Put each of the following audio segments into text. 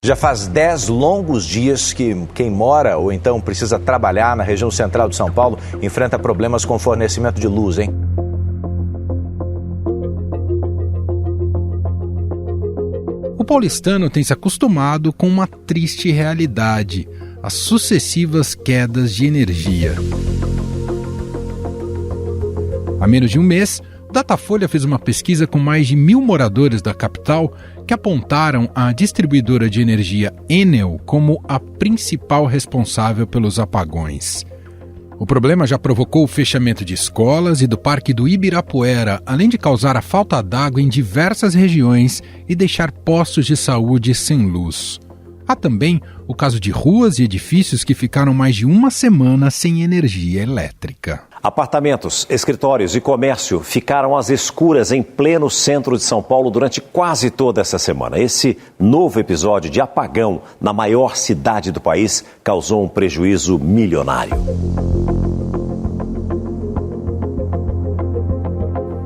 Já faz 10 longos dias que quem mora ou então precisa trabalhar na região central de São Paulo enfrenta problemas com fornecimento de luz, hein? O paulistano tem se acostumado com uma triste realidade: as sucessivas quedas de energia. Há menos de um mês, o Datafolha fez uma pesquisa com mais de 1.000 moradores da capital que apontaram a distribuidora de energia Enel como a principal responsável pelos apagões. O problema já provocou o fechamento de escolas e do Parque do Ibirapuera, além de causar a falta d'água em diversas regiões e deixar postos de saúde sem luz. Há também o caso de ruas e edifícios que ficaram mais de uma semana sem energia elétrica. Apartamentos, escritórios e comércio ficaram às escuras em pleno centro de São Paulo durante quase toda essa semana. Esse novo episódio de apagão na maior cidade do país causou um prejuízo milionário.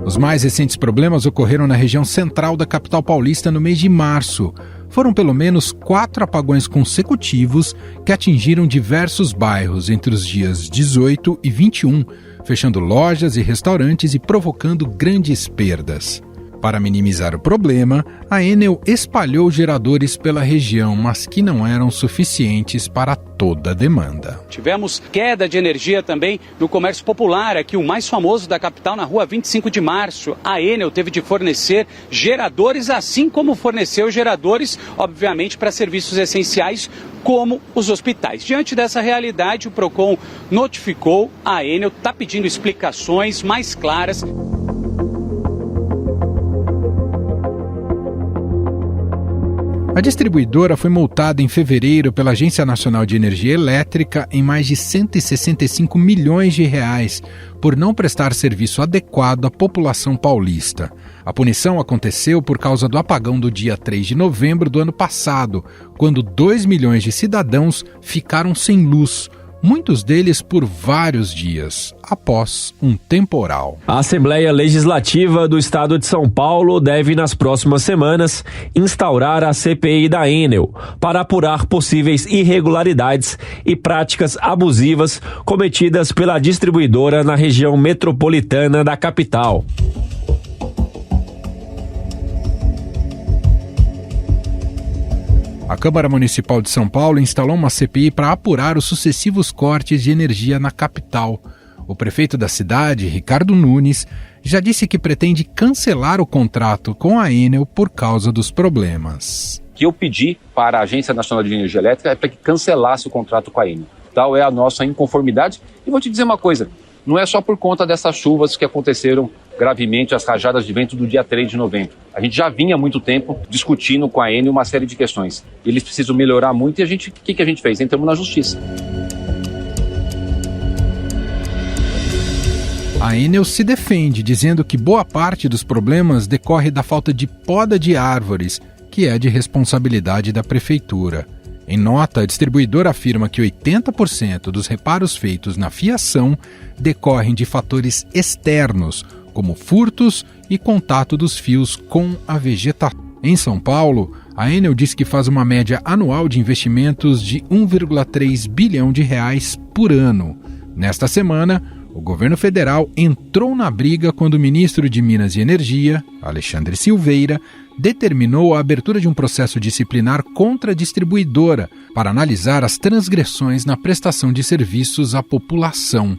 Os mais recentes problemas ocorreram na região central da capital paulista no mês de março. Foram pelo menos 4 apagões consecutivos que atingiram diversos bairros entre os dias 18 e 21, fechando lojas e restaurantes e provocando grandes perdas. Para minimizar o problema, a Enel espalhou geradores pela região, mas que não eram suficientes para toda a demanda. Tivemos queda de energia também no comércio popular, aqui o mais famoso da capital, na rua 25 de março. A Enel teve de fornecer geradores, assim como forneceu geradores, obviamente, para serviços essenciais, como os hospitais. Diante dessa realidade, o Procon notificou a Enel, está pedindo explicações mais claras. A distribuidora foi multada em fevereiro pela Agência Nacional de Energia Elétrica em mais de 165 milhões de reais por não prestar serviço adequado à população paulista. A punição aconteceu por causa do apagão do dia 3 de novembro do ano passado, quando 2 milhões de cidadãos ficaram sem luz, muitos deles por vários dias, após um temporal. A Assembleia Legislativa do Estado de São Paulo deve, nas próximas semanas, instaurar a CPI da Enel para apurar possíveis irregularidades e práticas abusivas cometidas pela distribuidora na região metropolitana da capital. A Câmara Municipal de São Paulo instalou uma CPI para apurar os sucessivos cortes de energia na capital. O prefeito da cidade, Ricardo Nunes, já disse que pretende cancelar o contrato com a Enel por causa dos problemas. O que eu pedi para a Agência Nacional de Energia Elétrica é para que cancelasse o contrato com a Enel. Tal é a nossa inconformidade. E vou te dizer uma coisa, não é só por conta dessas chuvas que aconteceram gravemente, as rajadas de vento do dia 3 de novembro. A gente já vinha há muito tempo discutindo com a Enel uma série de questões. Eles precisam melhorar muito e o que a gente fez? Entramos na justiça. A Enel se defende, dizendo que boa parte dos problemas decorre da falta de poda de árvores, que é de responsabilidade da prefeitura. Em nota, a distribuidora afirma que 80% dos reparos feitos na fiação decorrem de fatores externos, como furtos e contato dos fios com a vegetação. Em São Paulo, a Enel diz que faz uma média anual de investimentos de 1,3 bilhão de reais por ano. Nesta semana, o governo federal entrou na briga quando o ministro de Minas e Energia, Alexandre Silveira, determinou a abertura de um processo disciplinar contra a distribuidora para analisar as transgressões na prestação de serviços à população.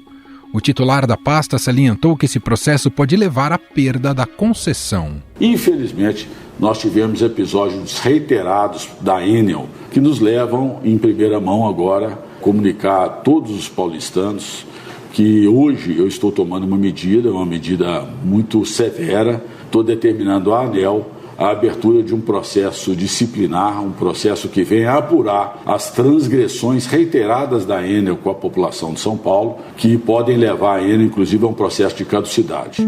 O titular da pasta salientou que esse processo pode levar à perda da concessão. Infelizmente, nós tivemos episódios reiterados da Enel que nos levam, em primeira mão agora, a comunicar a todos os paulistanos que hoje eu estou tomando uma medida muito severa, estou determinando à ANEEL a abertura de um processo disciplinar, um processo que venha a apurar as transgressões reiteradas da Enel com a população de São Paulo, que podem levar a Enel, inclusive, a um processo de caducidade.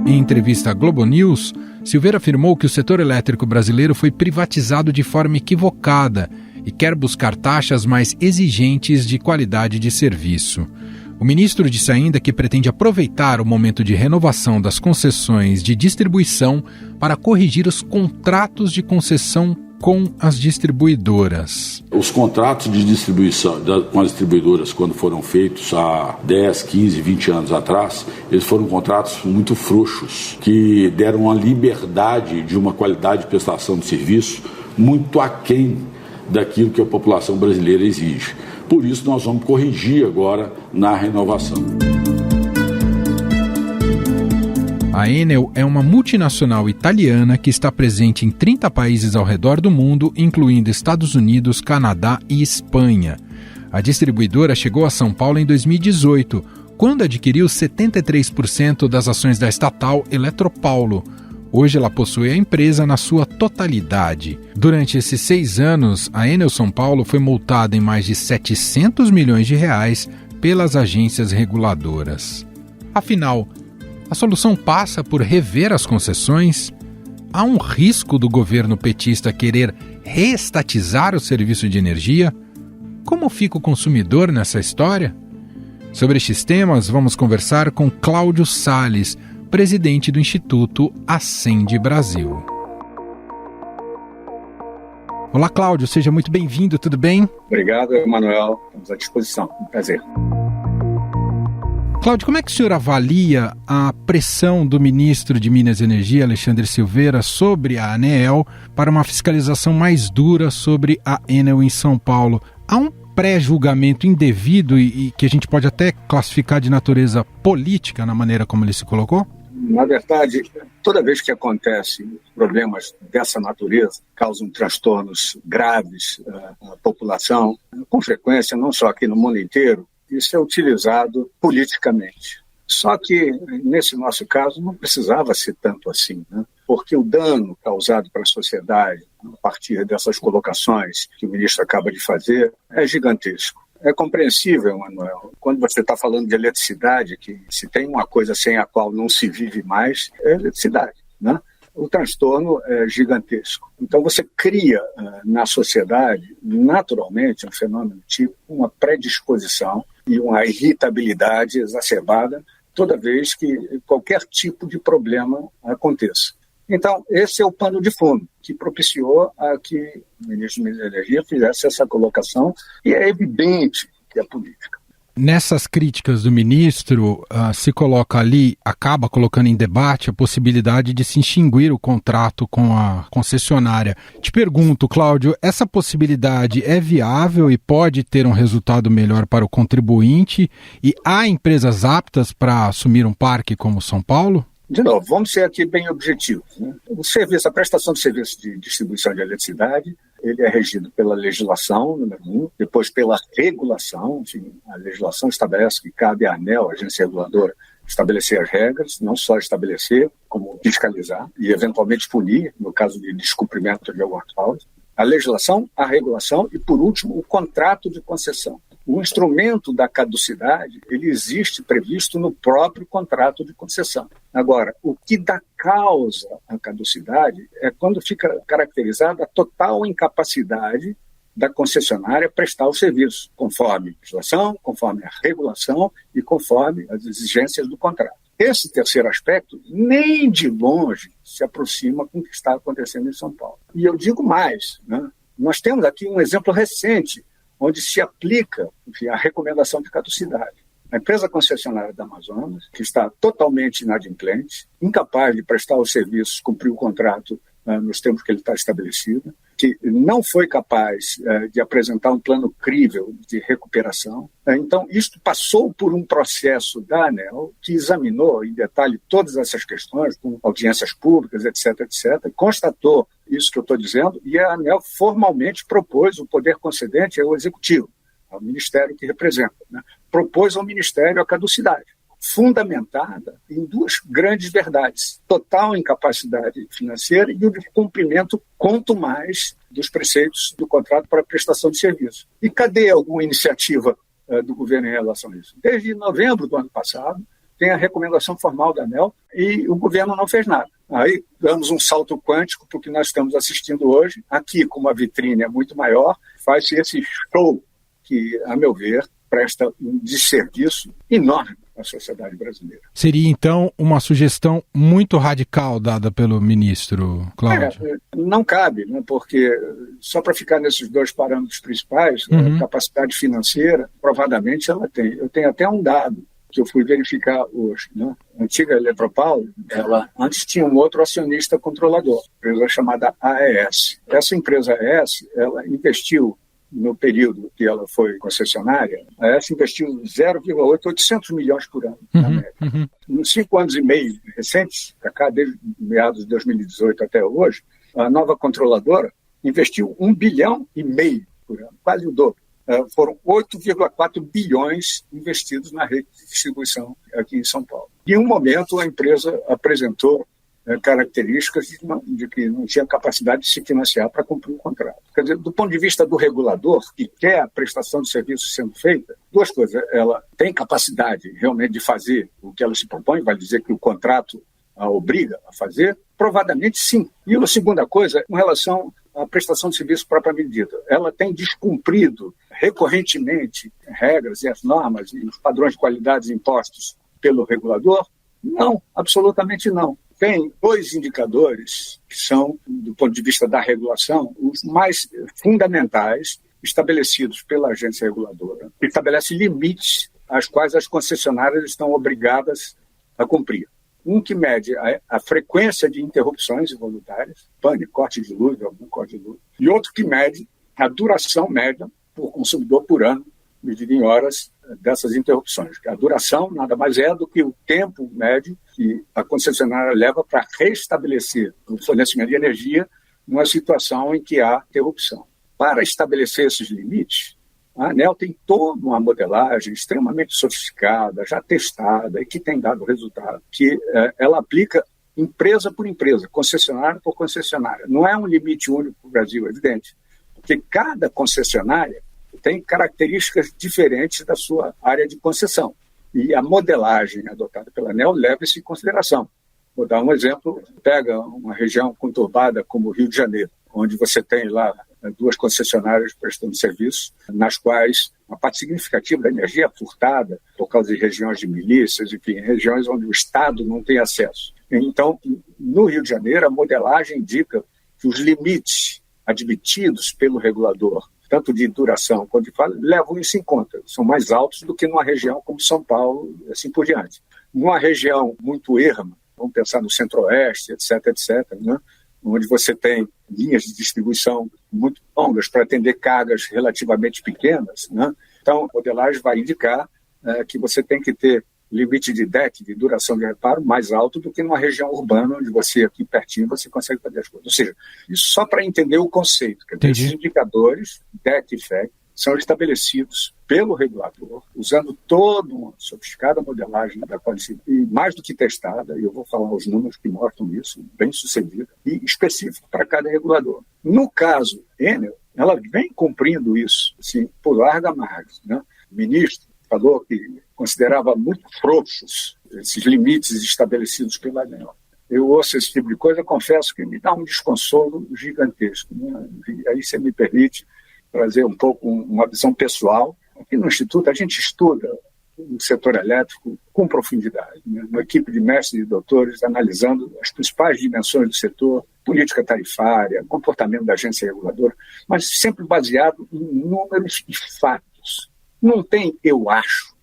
Em entrevista à Globo News, Silveira afirmou que o setor elétrico brasileiro foi privatizado de forma equivocada e quer buscar taxas mais exigentes de qualidade de serviço. O ministro disse ainda que pretende aproveitar o momento de renovação das concessões de distribuição para corrigir os contratos de concessão com as distribuidoras. Os contratos de distribuição com as distribuidoras, quando foram feitos há 10, 15, 20 anos atrás, eles foram contratos muito frouxos, que deram uma liberdade de uma qualidade de prestação de serviço muito aquém daquilo que a população brasileira exige. Por isso, nós vamos corrigir agora na renovação. A Enel é uma multinacional italiana que está presente em 30 países ao redor do mundo, incluindo Estados Unidos, Canadá e Espanha. A distribuidora chegou a São Paulo em 2018, quando adquiriu 73% das ações da estatal Eletropaulo. Hoje ela possui a empresa na sua totalidade. Durante esses 6 anos, a Enel São Paulo foi multada em mais de 700 milhões de reais pelas agências reguladoras. Afinal, a solução passa por rever as concessões? Há um risco do governo petista querer reestatizar o serviço de energia? Como fica o consumidor nessa história? Sobre estes temas, vamos conversar com Cláudio Salles, presidente do Instituto Ascende Brasil. Olá, Cláudio, seja muito bem-vindo, tudo bem? Obrigado, Emanuel. Estamos à disposição. Um prazer. Cláudio, como é que o senhor avalia a pressão do ministro de Minas e Energia, Alexandre Silveira, sobre a ANEEL para uma fiscalização mais dura sobre a Enel em São Paulo? Há um pré-julgamento indevido e que a gente pode até classificar de natureza política na maneira como ele se colocou? Na verdade, toda vez que acontecem problemas dessa natureza, causam transtornos graves à população, com frequência, não só aqui no mundo inteiro, isso é utilizado politicamente. Só que, nesse nosso caso, não precisava ser tanto assim, né? Porque o dano causado para a sociedade, a partir dessas colocações que o ministro acaba de fazer, é gigantesco. É compreensível, Manuel, quando você está falando de eletricidade, que se tem uma coisa sem a qual não se vive mais, é eletricidade, né? O transtorno é gigantesco. Então você cria na sociedade, naturalmente, um fenômeno tipo, uma predisposição e uma irritabilidade exacerbada toda vez que qualquer tipo de problema aconteça. Então, esse é o pano de fundo que propiciou a que o ministro da Energia fizesse essa colocação, e é evidente que é política. Nessas críticas do ministro, se coloca ali, acaba colocando em debate a possibilidade de se extinguir o contrato com a concessionária. Te pergunto, Cláudio, essa possibilidade é viável e pode ter um resultado melhor para o contribuinte? E há empresas aptas para assumir um parque como São Paulo? De novo, vamos ser aqui bem objetivos, né? O serviço, a prestação de serviço de distribuição de eletricidade, ele é regido pela legislação, número 1, depois pela regulação. Enfim, a legislação estabelece que cabe à ANEEL, a agência reguladora, estabelecer as regras, não só estabelecer, como fiscalizar e eventualmente punir, no caso de descumprimento de alguma cláusula. A legislação, a regulação e, por último, o contrato de concessão. O instrumento da caducidade, ele existe previsto no próprio contrato de concessão. Agora, o que dá causa à caducidade é quando fica caracterizada a total incapacidade da concessionária prestar o serviço, conforme a legislação, conforme a regulação e conforme as exigências do contrato. Esse terceiro aspecto, nem de longe, se aproxima com o que está acontecendo em São Paulo. E eu digo mais, né? Nós temos aqui um exemplo recente, onde se aplica, enfim, a recomendação de caducidade. A empresa concessionária da Amazonas, que está totalmente inadimplente, incapaz de prestar os serviços, cumprir o contrato nos tempos que ele está estabelecido, que não foi capaz de apresentar um plano crível de recuperação. Então, isto passou por um processo da ANEEL, que examinou em detalhe todas essas questões, com audiências públicas, etc., constatou isso que eu estou dizendo, e a ANEEL formalmente propôs o poder concedente ao Executivo, ao Ministério que representa, né? Propôs ao Ministério a caducidade, fundamentada em duas grandes verdades: total incapacidade financeira e o descumprimento, quanto mais, dos preceitos do contrato para prestação de serviço. E cadê alguma iniciativa do governo em relação a isso? Desde novembro do ano passado, tem a recomendação formal da ANEEL e o governo não fez nada. Aí damos um salto quântico para o que nós estamos assistindo hoje. Aqui, como a vitrine é muito maior, faz-se esse show que, a meu ver, presta um desserviço enorme à sociedade brasileira. Seria, então, uma sugestão muito radical dada pelo ministro Cláudio? Não cabe, né? Porque só para ficar nesses dois parâmetros principais, a capacidade financeira, provadamente, ela tem. Eu tenho até um dado que eu fui verificar hoje, né? A antiga Eletropaulo, ela antes tinha um outro acionista controlador, empresa chamada AES. Essa empresa AES, ela investiu, no período que ela foi concessionária, a AES investiu 0,800 milhões por ano na média. Nos 5 anos e meio recentes, para cá, desde meados de 2018 até hoje, a nova controladora investiu 1,5 bilhão por ano, quase o dobro. Foram 8,4 bilhões investidos na rede de distribuição aqui em São Paulo. Em um momento, a empresa apresentou características de que não tinha capacidade de se financiar para cumprir o contrato. Quer dizer, do ponto de vista do regulador, que quer a prestação de serviço sendo feita, duas coisas. Ela tem capacidade realmente de fazer o que ela se propõe, vai dizer que o contrato a obriga a fazer? Provadamente, sim. E a segunda coisa, com relação à prestação de serviço propriamente dita, ela tem descumprido recorrentemente regras e as normas e os padrões de qualidade impostos pelo regulador? Não, absolutamente não. Tem 2 indicadores que são, do ponto de vista da regulação, os mais fundamentais estabelecidos pela agência reguladora, que estabelece limites às quais as concessionárias estão obrigadas a cumprir. Um que mede a frequência de interrupções involuntárias, pane, corte de luz, algum corte de luz, e outro que mede a duração média por consumidor por ano, medida em horas dessas interrupções. A duração nada mais é do que o tempo médio que a concessionária leva para restabelecer o fornecimento de energia numa situação em que há interrupção. Para estabelecer esses limites, a ANEEL tem toda uma modelagem extremamente sofisticada, já testada e que tem dado resultado, que ela aplica empresa por empresa, concessionária por concessionária. Não é um limite único para o Brasil, é evidente, porque cada concessionária tem características diferentes da sua área de concessão. E a modelagem adotada pela ANEEL leva isso em consideração. Vou dar um exemplo. Pega uma região conturbada como o Rio de Janeiro, onde você tem lá 2 concessionárias prestando serviço, nas quais uma parte significativa da energia é furtada por causa de regiões de milícias, enfim, regiões onde o Estado não tem acesso. Então, no Rio de Janeiro, a modelagem indica que os limites admitidos pelo regulador, tanto de duração quanto de fala, levam isso em conta. São mais altos do que numa região como São Paulo, assim por diante. Numa região muito erma, vamos pensar no Centro-Oeste, etc., né, onde você tem linhas de distribuição muito longas para atender cargas relativamente pequenas, né? Então, a modelagem vai indicar que você tem que ter limite de DEC, de duração de reparo, mais alto do que numa região urbana, onde você, aqui pertinho, você consegue fazer as coisas. Ou seja, isso só para entender o conceito. Quer dizer, esses indicadores, DEC e FEC, são estabelecidos pelo regulador, usando toda uma sofisticada modelagem da qualidade, e mais do que testada, e eu vou falar os números que mostram isso, bem sucedida, e específico para cada regulador. No caso Enel, ela vem cumprindo isso, assim, por larga margem, né? O ministro falou que considerava muito frouxos esses limites estabelecidos pela ANEEL. Eu ouço esse tipo de coisa, confesso que me dá um desconsolo gigantesco, né? E aí você me permite trazer um pouco uma visão pessoal. Aqui no Instituto a gente estuda o setor elétrico com profundidade, né? Uma equipe de mestres e doutores analisando as principais dimensões do setor, política tarifária, comportamento da agência reguladora, mas sempre baseado em números e fatos. Não tem eu acho.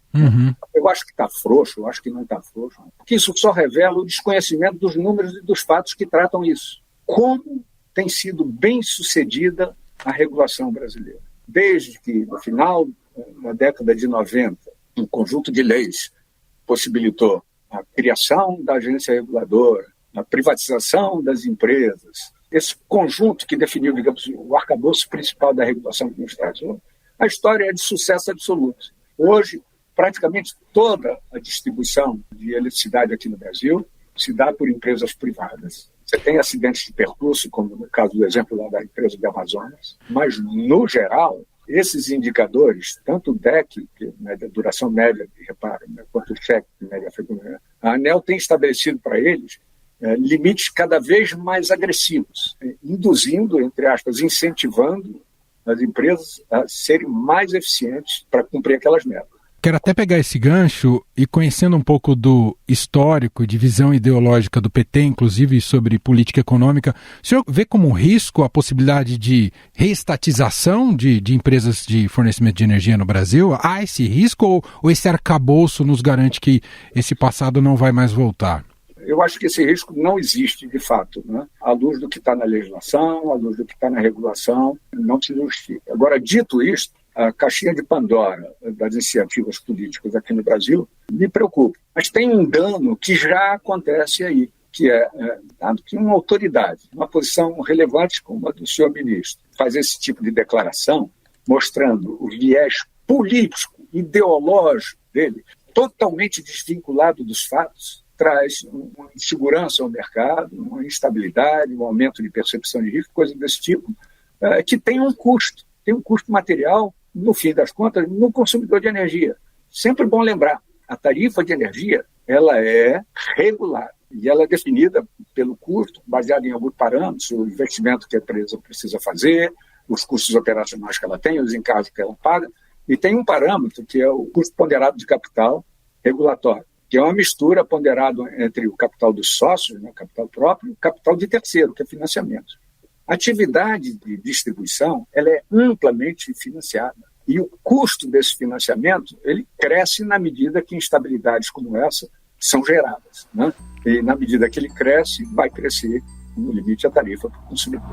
Eu acho que está frouxo, eu acho que não está frouxo, porque isso só revela o desconhecimento dos números e dos fatos que tratam isso. Como tem sido bem sucedida a regulação brasileira. Desde que, no final da década de 90, um conjunto de leis possibilitou a criação da agência reguladora, a privatização das empresas, esse conjunto que definiu, digamos, o arcabouço principal da regulação que nos traz hoje, a história é de sucesso absoluto. Hoje, praticamente toda a distribuição de eletricidade aqui no Brasil se dá por empresas privadas. Você tem acidentes de percurso, como no caso do exemplo lá da empresa de Amazonas, mas, no geral, esses indicadores, tanto o DEC, que é a duração média de reparo, né, quanto o FEC, que é a frequência, a ANEEL tem estabelecido para eles limites cada vez mais agressivos, induzindo, entre aspas, incentivando as empresas a serem mais eficientes para cumprir aquelas metas. Quero até pegar esse gancho e, conhecendo um pouco do histórico, de visão ideológica do PT, inclusive sobre política econômica, o senhor vê como um risco a possibilidade de reestatização de empresas de fornecimento de energia no Brasil? Há esse risco ou esse arcabouço nos garante que esse passado não vai mais voltar? Eu acho que esse risco não existe, de fato, né? À luz do que está na legislação, à luz do que está na regulação, não se justifica. Agora, dito isto, a caixinha de Pandora das iniciativas políticas aqui no Brasil me preocupa. Mas tem um dano que já acontece aí, que é dado que uma autoridade, uma posição relevante como a do senhor ministro, faz esse tipo de declaração, mostrando o viés político, ideológico dele, totalmente desvinculado dos fatos, traz uma insegurança ao mercado, uma instabilidade, um aumento de percepção de risco, coisa desse tipo, que tem um custo material, no fim das contas, no consumidor de energia. Sempre bom lembrar, a tarifa de energia, ela é regulada e ela é definida pelo custo, baseado em alguns parâmetros, o investimento que a empresa precisa fazer, os custos operacionais que ela tem, os encargos que ela paga, e tem um parâmetro que é o custo ponderado de capital regulatório, que é uma mistura ponderada entre o capital dos sócios, né, capital próprio, e o capital de terceiro, que é financiamento. A atividade de distribuição ela é amplamente financiada e o custo desse financiamento ele cresce na medida que instabilidades como essa são geradas, né? E na medida que ele cresce, vai crescer no limite a tarifa para o consumidor.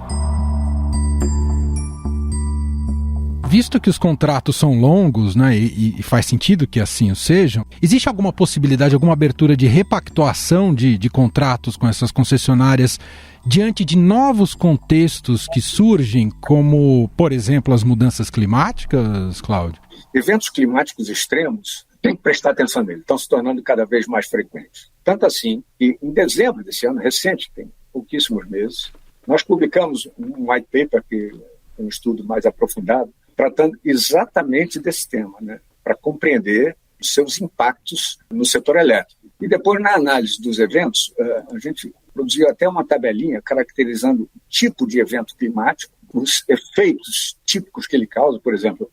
Visto que os contratos são longos, né, e faz sentido que assim o sejam, existe alguma possibilidade, alguma abertura de repactuação de contratos com essas concessionárias diante de novos contextos que surgem, como, por exemplo, as mudanças climáticas, Cláudio? Eventos climáticos extremos, tem que prestar atenção neles, estão se tornando cada vez mais frequentes. Tanto assim que, em dezembro desse ano, recente, tem pouquíssimos meses, nós publicamos um white paper, que é um estudo mais aprofundado, tratando exatamente desse tema, né, para compreender os seus impactos no setor elétrico. E depois, na análise dos eventos, a gente produziu até uma tabelinha caracterizando o tipo de evento climático, os efeitos típicos que ele causa, por exemplo,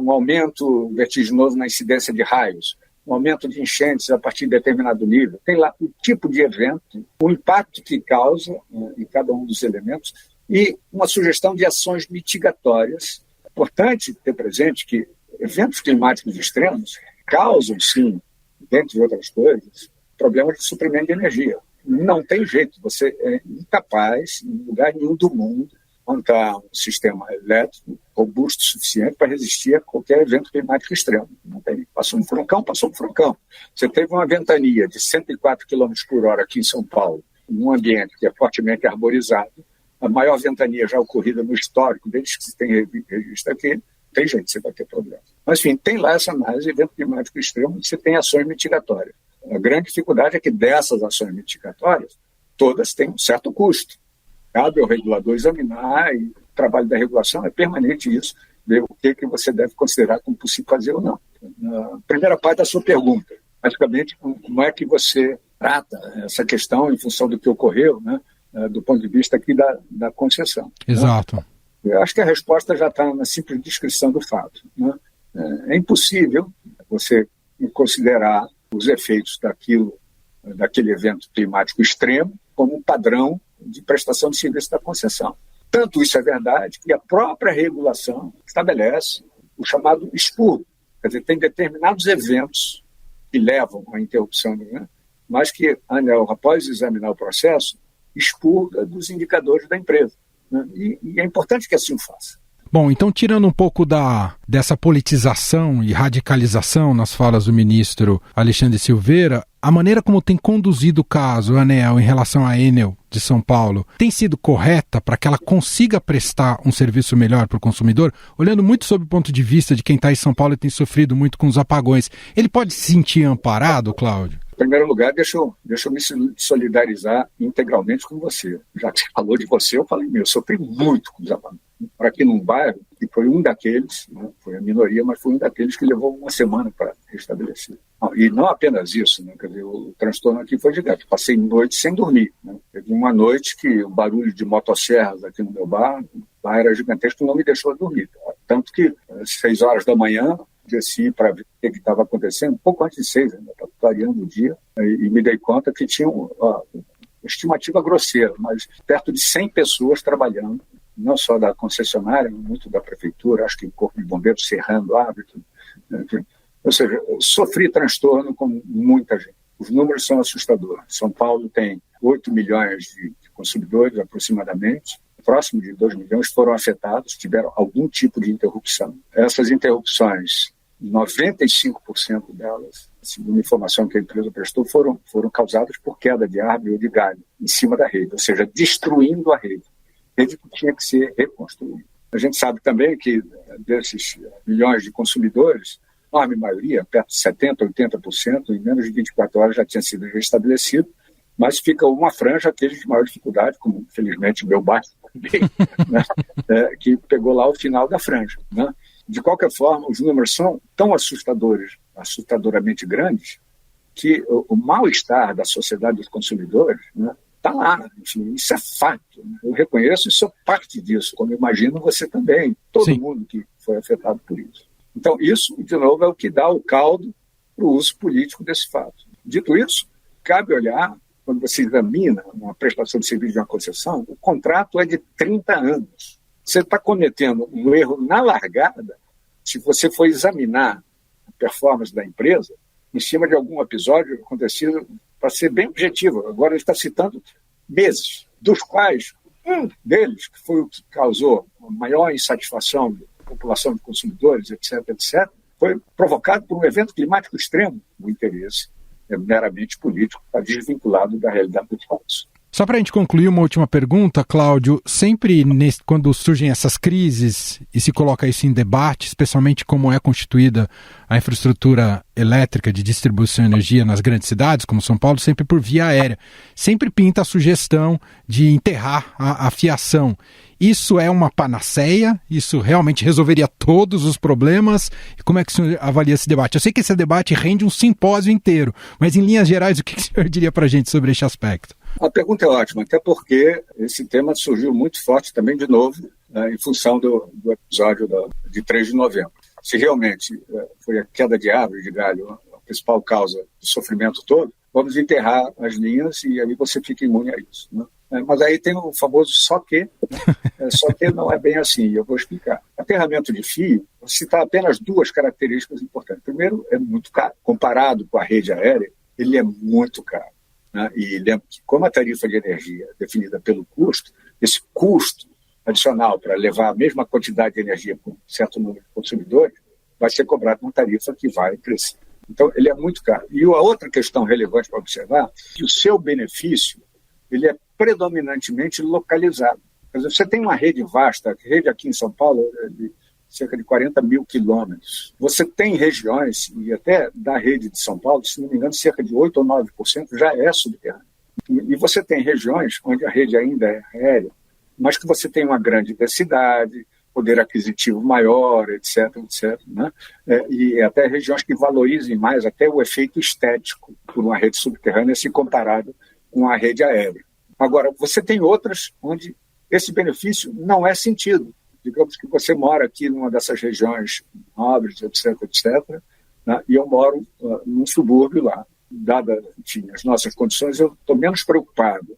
um aumento vertiginoso na incidência de raios, um aumento de enchentes a partir de determinado nível. Tem lá o tipo de evento, o impacto que causa em cada um dos elementos e uma sugestão de ações mitigatórias. É importante ter presente que eventos climáticos extremos causam, sim, dentre outras coisas, problemas de suprimento de energia. Não tem jeito, você é incapaz, em lugar nenhum do mundo, montar um sistema elétrico robusto o suficiente para resistir a qualquer evento climático extremo. Não tem. Passou um furacão. Você teve uma ventania de 104 km por hora aqui em São Paulo, num ambiente que é fortemente arborizado, a maior ventania já ocorrida no histórico, desde que se tem registro aqui, tem gente, você vai ter problema. Mas, enfim, tem lá essa análise de evento climático extremo, você tem ações mitigatórias. A grande dificuldade é que dessas ações mitigatórias, todas têm um certo custo. Cabe ao regulador examinar, e o trabalho da regulação é permanente isso, ver o que você deve considerar como possível fazer ou não. Na primeira parte da sua pergunta, basicamente, como é que você trata essa questão em função do que ocorreu, né, do ponto de vista aqui da concessão. Exato. Né? Eu acho que a resposta já está na simples descrição do fato. Né? É impossível você considerar os efeitos daquele evento climático extremo como um padrão de prestação de serviço da concessão. Tanto isso é verdade que a própria regulação estabelece o chamado expurgo. Quer dizer, tem determinados eventos que levam à interrupção, né? Mas que a ANEEL, após examinar o processo, expurga dos indicadores da empresa. Né? E é importante que assim o faça. Bom, então tirando um pouco dessa politização e radicalização nas falas do ministro Alexandre Silveira, a maneira como tem conduzido o caso, a ANEEL, em relação à Enel de São Paulo, tem sido correta para que ela consiga prestar um serviço melhor para o consumidor? Olhando muito sob o ponto de vista de quem está em São Paulo e tem sofrido muito com os apagões, ele pode se sentir amparado, Cláudio? Em primeiro lugar, deixa eu me solidarizar integralmente com você. Já que você falou de você, eu falei, eu sofri muito com os apagões. Para aqui num bairro, que foi um daqueles, né, foi a minoria, mas foi um daqueles que levou uma semana para restabelecer. E não apenas isso, né, quer dizer, o transtorno aqui foi gigante. Passei noite sem dormir. Né. Teve uma noite que o barulho de motosserras aqui no meu bairro lá era gigantesco, não me deixou dormir. Tanto que, às 6 horas da manhã, desci para ver o que estava acontecendo, um pouco antes de 6, ainda estava clareando o dia, e me dei conta que tinha uma estimativa grosseira, mas perto de 100 pessoas trabalhando, não só da concessionária, muito da prefeitura, acho que o Corpo de Bombeiros serrando árbitro, enfim. Ou seja, sofri transtorno com muita gente. Os números são assustadores. São Paulo tem 8 milhões de consumidores, aproximadamente. Próximo de 2 milhões foram afetados, tiveram algum tipo de interrupção. Essas interrupções, 95% delas, segundo a informação que a empresa prestou, foram causadas por queda de árvore ou de galho em cima da rede, ou seja, destruindo a rede. A rede que tinha que ser reconstruída. A gente sabe também que desses milhões de consumidores, a enorme maioria, perto de 70%, 80%, em menos de 24 horas já tinha sido restabelecido, mas fica uma franja, aqueles de maior dificuldade, como infelizmente o meu bairro também, né, que pegou lá o final da franja. Né? De qualquer forma, os números são tão assustadoramente grandes, que o mal-estar da sociedade dos consumidores está lá. Enfim, isso é fato. Né? Eu reconheço e sou parte disso, como imagino você também, todo Sim. mundo que foi afetado por isso. Então, isso, de novo, é o que dá o caldo para o uso político desse fato. Dito isso, cabe olhar, quando você examina uma prestação de serviço de uma concessão, o contrato é de 30 anos. Você está cometendo um erro na largada se você for examinar a performance da empresa em cima de algum episódio acontecido, para ser bem objetivo. Agora ele está citando meses, dos quais um deles, que foi o que causou a maior insatisfação da população de consumidores, etc., foi provocado por um evento climático extremo. O interesse é meramente político, está desvinculado da realidade dos fatos. Só para a gente concluir, uma última pergunta, Cláudio. Sempre quando surgem essas crises e se coloca isso em debate, especialmente como é constituída a infraestrutura elétrica de distribuição de energia nas grandes cidades, como São Paulo, sempre por via aérea, sempre pinta a sugestão de enterrar a fiação. Isso é uma panaceia? Isso realmente resolveria todos os problemas? E como é que o senhor avalia esse debate? Eu sei que esse debate rende um simpósio inteiro, mas em linhas gerais, o que o senhor diria para a gente sobre esse aspecto? A pergunta é ótima, até porque esse tema surgiu muito forte também, de novo, em função do episódio de 3 de novembro. Se realmente foi a queda de árvore, de galho, a principal causa do sofrimento todo, vamos enterrar as linhas e aí você fica imune a isso. Né? Mas aí tem o famoso só que não é bem assim, e eu vou explicar. Aterramento de fio, vou citar apenas 2 características importantes. Primeiro, é muito caro. Comparado com a rede aérea, ele é muito caro. Né? E lembro que, como a tarifa de energia é definida pelo custo, esse custo adicional para levar a mesma quantidade de energia para um certo número de consumidores vai ser cobrado uma tarifa que vai crescer. Então, ele é muito caro. E a outra questão relevante para observar é que o seu benefício ele é predominantemente localizado. Quer dizer, você tem uma rede vasta, a rede aqui em São Paulo é de cerca de 40 mil quilômetros. Você tem regiões, e até da rede de São Paulo, se não me engano, cerca de 8 ou 9% já é subterrâneo. E você tem regiões onde a rede ainda é aérea, mas que você tem uma grande densidade, poder aquisitivo maior, etc., né? E até regiões que valorizem mais até o efeito estético por uma rede subterrânea se comparado com a rede aérea. Agora, você tem outras onde esse benefício não é sentido. Digamos que você mora aqui numa dessas regiões nobres, etc., né? E eu moro num subúrbio lá. Dadas as nossas condições, eu estou menos preocupado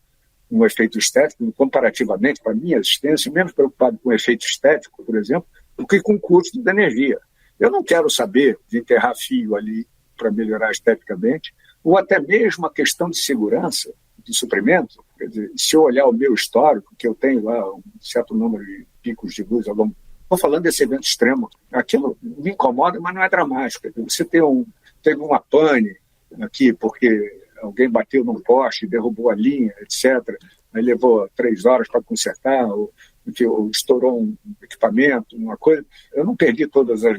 com o efeito estético, comparativamente para a minha existência, menos preocupado com o efeito estético, por exemplo, do que com o custo da energia. Eu não quero saber de enterrar fio ali para melhorar esteticamente, ou até mesmo a questão de segurança, de suprimento. Quer dizer, se eu olhar o meu histórico, que eu tenho lá um certo número de picos de luz ao longo... Estou falando desse evento extremo. Aquilo me incomoda, mas não é dramático. Você teve uma pane aqui, porque alguém bateu num poste, derrubou a linha, etc. Aí levou 3 horas para consertar, ou estourou um equipamento, uma coisa. Eu não perdi todas as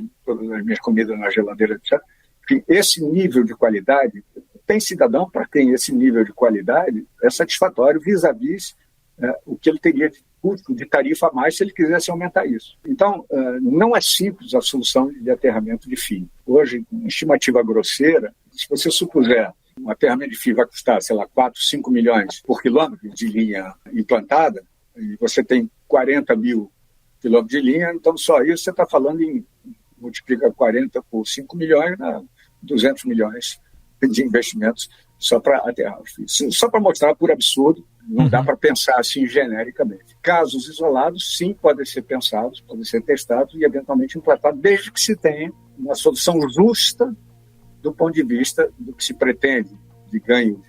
minhas comidas na geladeira, etc. Porque esse nível de qualidade, tem cidadão para quem esse nível de qualidade é satisfatório vis-à-vis o que ele teria de custo, de tarifa a mais, se ele quisesse aumentar isso. Então, não é simples a solução de aterramento de fio. Hoje, uma estimativa grosseira, se você supuser um aterramento de fio vai custar, sei lá, 4, 5 milhões por quilômetro de linha implantada, e você tem 40 mil quilômetros de linha, então só isso você está falando em, multiplica 40 por 5 milhões, 200 milhões de investimentos só para aterrar os fios. Só para mostrar por absurdo, não dá para pensar assim genericamente. Casos isolados, sim, podem ser pensados, podem ser testados e eventualmente implantados, desde que se tenha uma solução justa do ponto de vista do que se pretende de ganho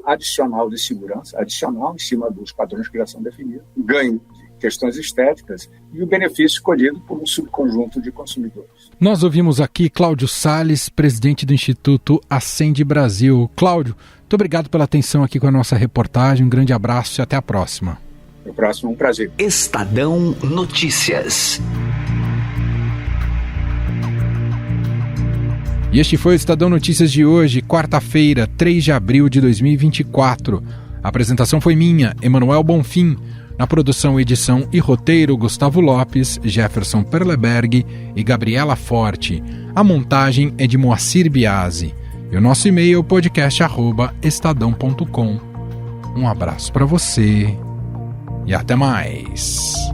adicional de segurança, adicional em cima dos padrões que já são definidos, ganho de questões estéticas e o benefício escolhido por um subconjunto de consumidores. Nós ouvimos aqui Cláudio Salles, presidente do Instituto Ascende Brasil. Cláudio, muito obrigado pela atenção aqui com a nossa reportagem. Um grande abraço e até a próxima. Até a próxima, um prazer. Estadão Notícias. E este foi o Estadão Notícias de hoje, quarta-feira, 3 de abril de 2024. A apresentação foi minha, Emanuel Bonfim. Na produção, edição e roteiro, Gustavo Lopes, Jefferson Perleberg e Gabriela Forte. A montagem é de Moacir Biasi. E o nosso e-mail, podcast@estadão.com. Um abraço para você e até mais.